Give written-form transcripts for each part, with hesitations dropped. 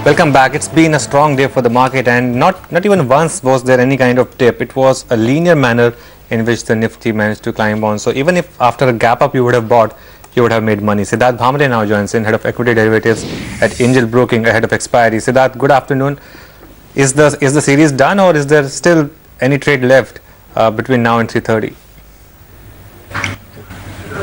Welcome back. It's been a strong day for the market, and not even once was there any kind of dip. It was a linear manner in which the Nifty managed to climb on. So even if after a gap up you would have bought, you would have made money. Siddharth Bhamre now joins in, head of equity derivatives at Angel Broking, ahead of expiry. Siddharth, good afternoon. Is the series done, or is there still any trade left between now and 3:30?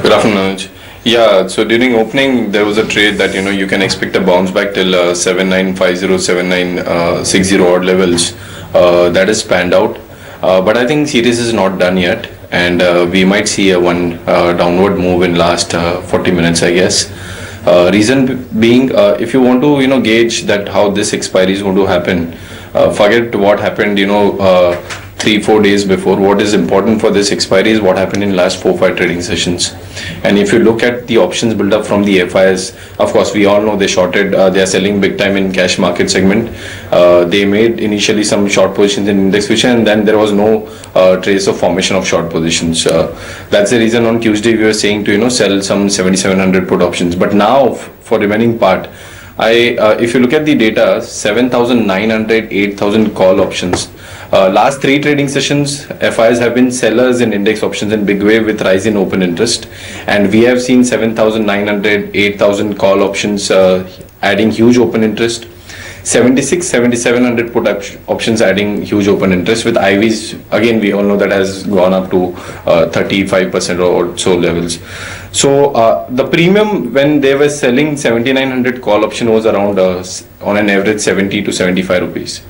Good afternoon, Anuj. Yeah, so during opening there was a trade that you can expect a bounce back till 7950, 7960 odd levels. That is panned out, but I think series is not done yet, and we might see a one downward move in last 40 minutes, I guess. Reason being, if you want to gauge that how this expiry is going to happen, forget what happened 3-4 days before. What is important for this expiry is what happened in last 4-5 trading sessions. And if you look at the options build up from the FIs, of course we all know they shorted, they are selling big time in cash market segment. They made initially some short positions in index future, and then there was no trace of formation of short positions. That's the reason on Tuesday we were saying to sell some 7700 put options. But now for remaining part, if you look at the data, 7,900, 8,000 call options. Last 3 trading sessions, FIs have been sellers in index options in big way with rise in open interest, and we have seen 7,900, 8,000 call options adding huge open interest. 76, 7,700 put options adding huge open interest, with IVs again we all know that has gone up to 35% or so levels. So the premium when they were selling 7,900 call option was around on an average 70 to 75 rupees.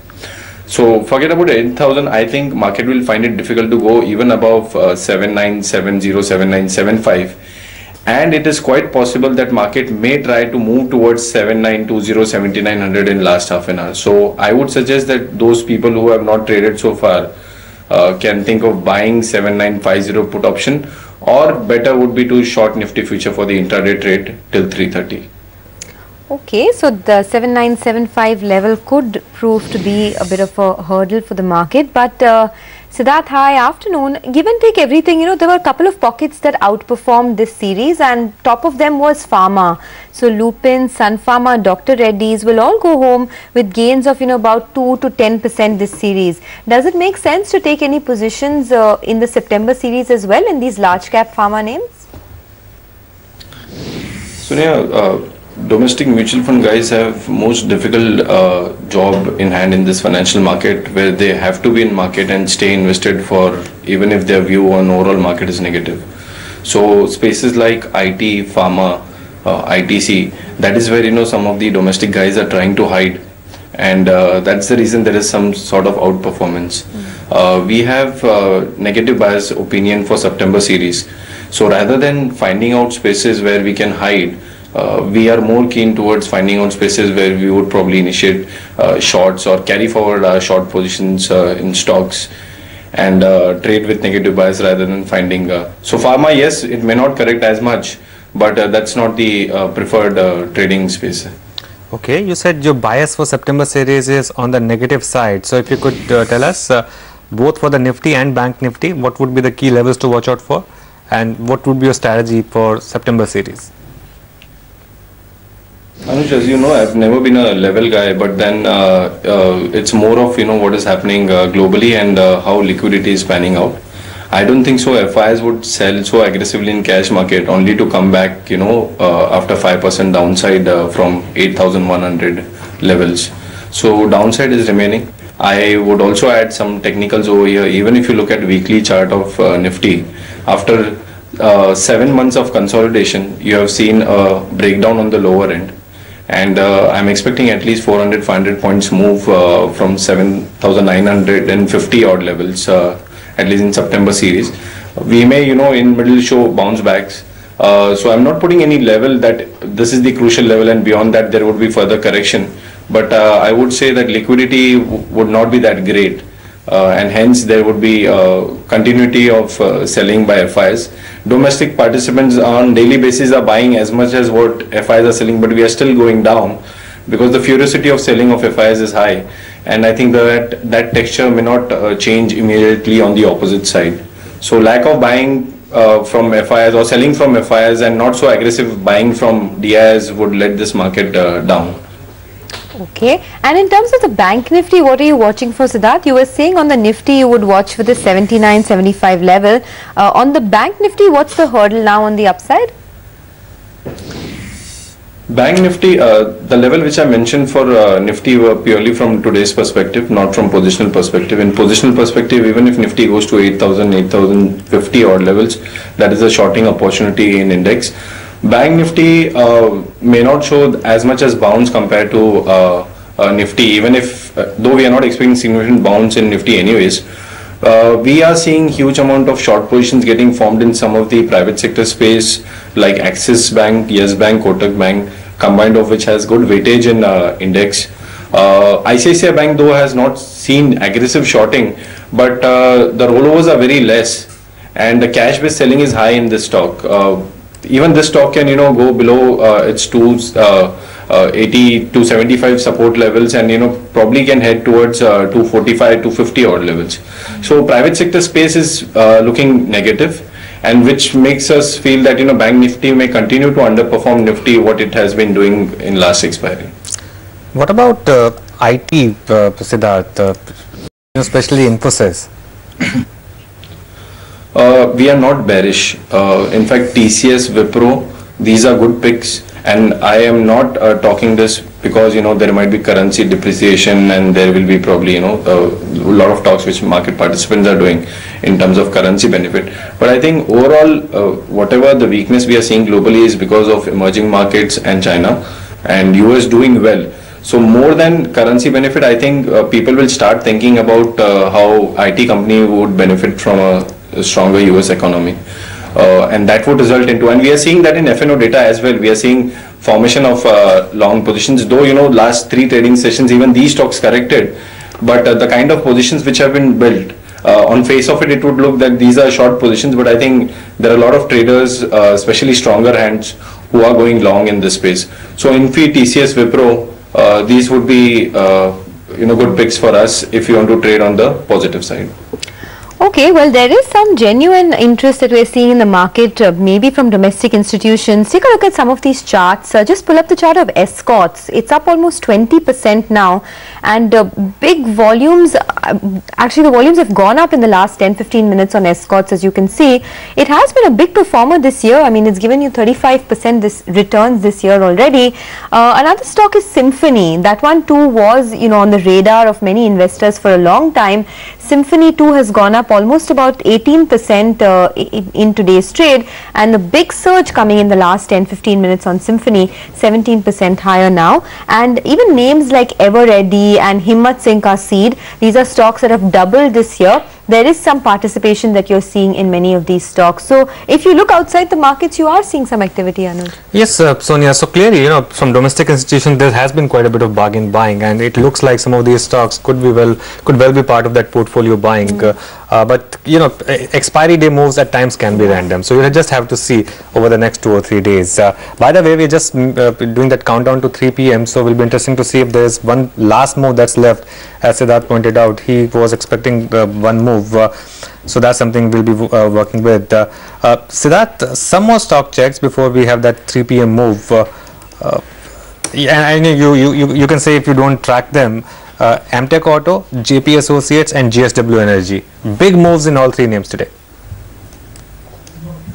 So forget about 8,000. I think market will find it difficult to go even above 7970, 7975. And it is quite possible that market may try to move towards 7920, 7900 in last half an hour. So I would suggest that those people who have not traded so far can think of buying 7950 put option, or better would be to short Nifty future for the intraday trade till 3:30. Okay, so the 7975 level could prove to be a bit of a hurdle for the market. But Siddharth, hi, afternoon. Give and take everything, there were a couple of pockets that outperformed this series, and top of them was Pharma. So Lupin, Sun Pharma, Dr. Reddy's will all go home with gains of about 2 to 10% this series. Does it make sense to take any positions in the September series as well in these large cap pharma names? Sonia, domestic mutual fund guys have most difficult job in hand in this financial market, where they have to be in market and stay invested for even if their view on overall market is negative. So spaces like IT, pharma, ITC, that is where some of the domestic guys are trying to hide, and that's the reason there is some sort of outperformance. We have negative bias opinion for September series. So rather than finding out spaces where we can hide, we are more keen towards finding out spaces where we would probably initiate shorts or carry forward our short positions in stocks and trade with negative bias rather than finding. So pharma, yes, it may not correct as much, but that's not the preferred trading space. Okay, you said your bias for September series is on the negative side. So if you could tell us both for the Nifty and Bank Nifty, what would be the key levels to watch out for, and what would be your strategy for September series? Anuj, as you know, I've never been a level guy, but then it's more of what is happening globally and how liquidity is panning out. I don't think so FIs would sell so aggressively in cash market only to come back after 5% downside from 8,100 levels. So downside is remaining. I would also add some technicals over here. Even if you look at weekly chart of Nifty, after 7 months of consolidation, you have seen a breakdown on the lower end. And I'm expecting at least 400-500 points move from 7,950 odd levels, at least in September series. We may, in middle show bounce backs. So I'm not putting any level that this is the crucial level, and beyond that there would be further correction. But I would say that liquidity would not be that great. And hence there would be continuity of selling by FIs. Domestic participants on daily basis are buying as much as what FIs are selling, but we are still going down because the ferocity of selling of FIs is high, and I think that texture may not change immediately on the opposite side. So lack of buying from FIs or selling from FIs and not so aggressive buying from DIs would let this market down. Okay, and in terms of the Bank Nifty, what are you watching for, Siddharth? You were saying on the Nifty you would watch for the 79.75 level. On the Bank Nifty, what's the hurdle now on the upside? Bank Nifty, the level which I mentioned for Nifty were purely from today's perspective, not from positional perspective. In positional perspective, even if Nifty goes to 8,000, 8,050 odd levels, that is a shorting opportunity in index. Bank Nifty may not show as much as bounce compared to Nifty, even if, though we are not expecting significant bounce in Nifty anyways. We are seeing huge amount of short positions getting formed in some of the private sector space like Axis Bank, Yes Bank, Kotak Bank, combined of which has good weightage in index. ICICI Bank though has not seen aggressive shorting, but the rollovers are very less and the cash based selling is high in this stock. Even this stock can go below its 80 to 75 support levels and probably can head towards 245 to 50 odd levels. So private sector space is looking negative, and which makes us feel that Bank Nifty may continue to underperform Nifty what it has been doing in last expiry. What about IT, Siddharth, especially Infosys? We are not bearish. In fact, TCS, Wipro, these are good picks, and I am not talking this because there might be currency depreciation and there will be probably a lot of talks which market participants are doing in terms of currency benefit. But I think overall, whatever the weakness we are seeing globally is because of emerging markets and China, and US doing well. So more than currency benefit, I think people will start thinking about how IT company would benefit from a stronger US economy, and that would result into, and we are seeing that in FNO data as well. We are seeing formation of long positions, though last 3 trading sessions even these stocks corrected, but the kind of positions which have been built, on face of it would look that these are short positions, but I think there are a lot of traders, especially stronger hands, who are going long in this space. So Infi, TCS, Wipro, these would be good picks for us if you want to trade on the positive side. Okay, well, there is some genuine interest that we're seeing in the market, maybe from domestic institutions. Take a look at some of these charts. Just pull up the chart of Escorts. It's up almost 20% now, and big volumes. Actually, the volumes have gone up in the last 10-15 minutes on Escorts, as you can see. It has been a big performer this year. I mean, it's given you 35% returns this year already. Another stock is Symphony. That one too was, on the radar of many investors for a long time. Symphony too has gone up almost about 18% in today's trade, and the big surge coming in the last 10-15 minutes on Symphony, 17% higher now. And even names like Everready and Himmat Singh Ka Seed, these are stocks that have doubled this year. There is some participation that you're seeing in many of these stocks. So if you look outside the markets, you are seeing some activity, Anuj. Yes, Sonia. So clearly, from domestic institutions, there has been quite a bit of bargain buying, and it looks like some of these stocks could well be part of that portfolio buying. But expiry day moves at times can be random, so you just have to see over the next 2 or 3 days. By the way, we're just doing that countdown to 3 p.m. so it will be interesting to see if there is one last move that's left. As Siddharth pointed out, he was expecting one move, so that's something we'll be working with. Siddharth, some more stock checks before we have that 3 p.m. move. And you can say if you don't track them. Amtech Auto, JP Associates and GSW Energy. Big moves in all 3 names today.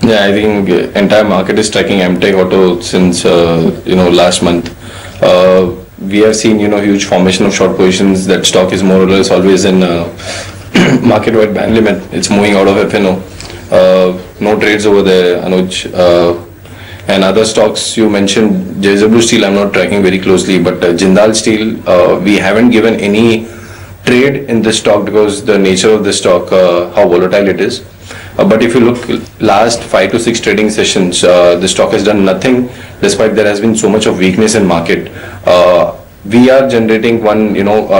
Yeah, I think entire market is tracking Amtech Auto since last month. We have seen huge formation of short positions. That stock is more or less always in market wide band limit. It's moving out of FNO. No trades over there, Anuj. And other stocks you mentioned, JSW Steel I'm not tracking very closely, but Jindal Steel, we haven't given any trade in this stock because the nature of the stock, how volatile it is. But if you look last 5 to 6 trading sessions, the stock has done nothing despite there has been so much of weakness in market. We are generating one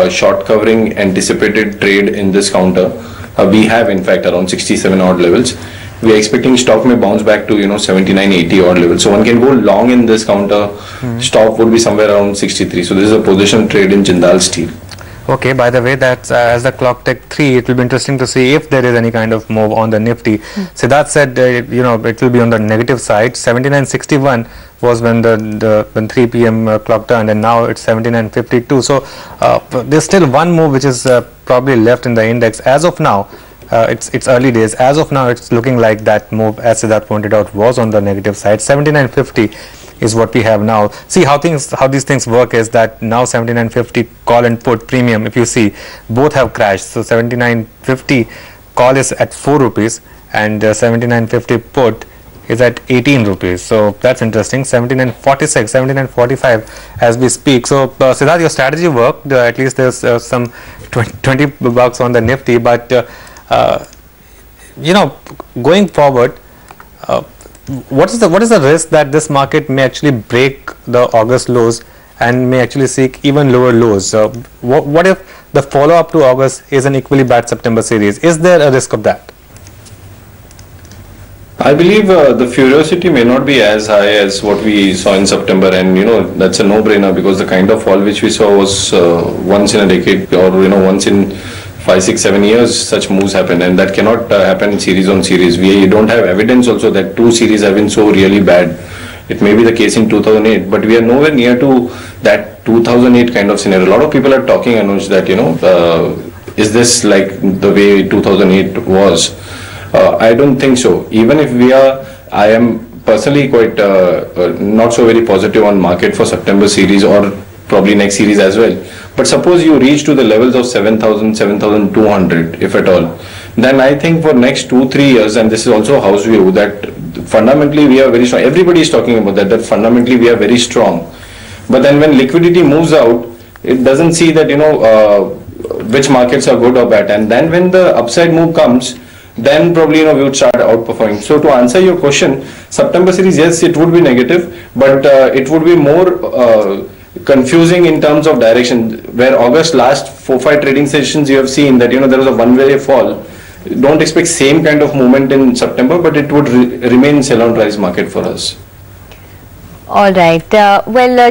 short covering anticipated trade in this counter. We have in fact around 67 odd levels. We are expecting stock may bounce back to 79-80 odd levels. So one can go long in this counter. Stop would be somewhere around 63. So this is a position trade in Jindal Steel. Okay, by the way, that's as the clock tick 3, it will be interesting to see if there is any kind of move on the Nifty. Siddharth said, it will be on the negative side. 79.61 was when when 3 p.m. Clock turned, and now it's 79.52. So there's still one move which is probably left in the index. As of now, it's early days. As of now, it's looking like that move, as Siddharth pointed out, was on the negative side. 79.50 is what we have now. See how these things work is that now 79.50 call and put premium, if you see, both have crashed. So 79.50 call is at 4 rupees and 79.50 put is at 18 rupees. So that's interesting. 79.46, 79.45 as we speak. So Siddharth, your strategy worked. At least there's some 20 bucks on the Nifty, but going forward, what is the risk that this market may actually break the August lows and may actually seek even lower lows? What if the follow up to August is an equally bad September series? Is there a risk of that? I believe the curiosity may not be as high as what we saw in September, and that's a no-brainer because the kind of fall which we saw was once in a decade, or once in 5, 6, 7 years such moves happen, and that cannot happen series on series. We don't have evidence also that 2 series have been so really bad. It may be the case in 2008, but we are nowhere near to that 2008 kind of scenario. A lot of people are talking, Anuj, that is this like the way 2008 was? I don't think so. Even if I am personally quite not so very positive on market for September series or probably next series as well. But suppose you reach to the levels of 7,000, 7,200, if at all, then I think for next 2-3 years, and this is also house view, that fundamentally we are very strong. Everybody is talking about that fundamentally we are very strong. But then when liquidity moves out, it doesn't see that, which markets are good or bad. And then when the upside move comes, then probably we would start outperforming. So to answer your question, September series, yes, it would be negative, but it would be more confusing in terms of direction. Where August last 4-5 trading sessions you have seen that there was a one-way fall. Don't expect same kind of movement in September, but it would remain sell on price market for us. All right.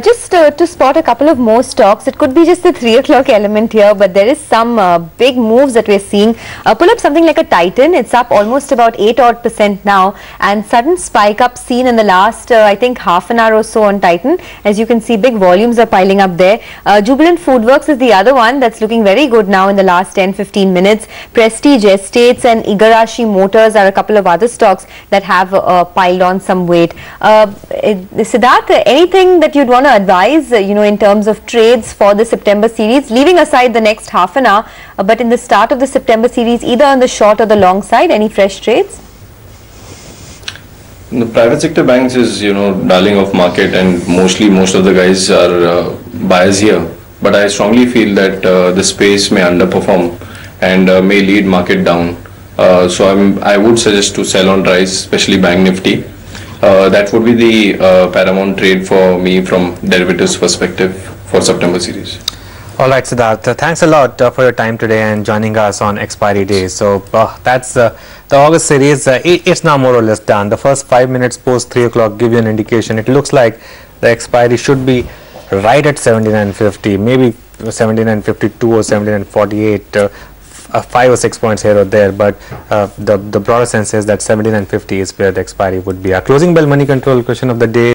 Just to spot a couple of more stocks, it could be just the 3 o'clock element here, but there is some big moves that we're seeing. Pull up something like a Titan. It's up almost about 8% now, and sudden spike up seen in the last, I think, half an hour or so on Titan. As you can see, big volumes are piling up there. Jubilant Foodworks is the other one that's looking very good now in the last 10-15 minutes. Prestige Estates and Igarashi Motors are a couple of other stocks that have piled on some weight. Siddharth, anything that you'd want to advise, in terms of trades for the September series, leaving aside the next half an hour, but in the start of the September series, either on the short or the long side, any fresh trades? The private sector banks is, darling of market, and most of the guys are buyers here. But I strongly feel that the space may underperform and may lead market down. So I would suggest to sell on rise, especially Bank Nifty. That would be the paramount trade for me from derivatives perspective for September series. All right, Siddharth, thanks a lot for your time today and joining us on expiry day. So that's the August series. It's now more or less done. The first 5 minutes post 3 o'clock give you an indication. It looks like the expiry should be right at 79.50, maybe 79.52 or 79.48. 5 or 6 points here or there, but the broader sense is that 79.50 is where the expiry would be. Our closing bell money control question of the day.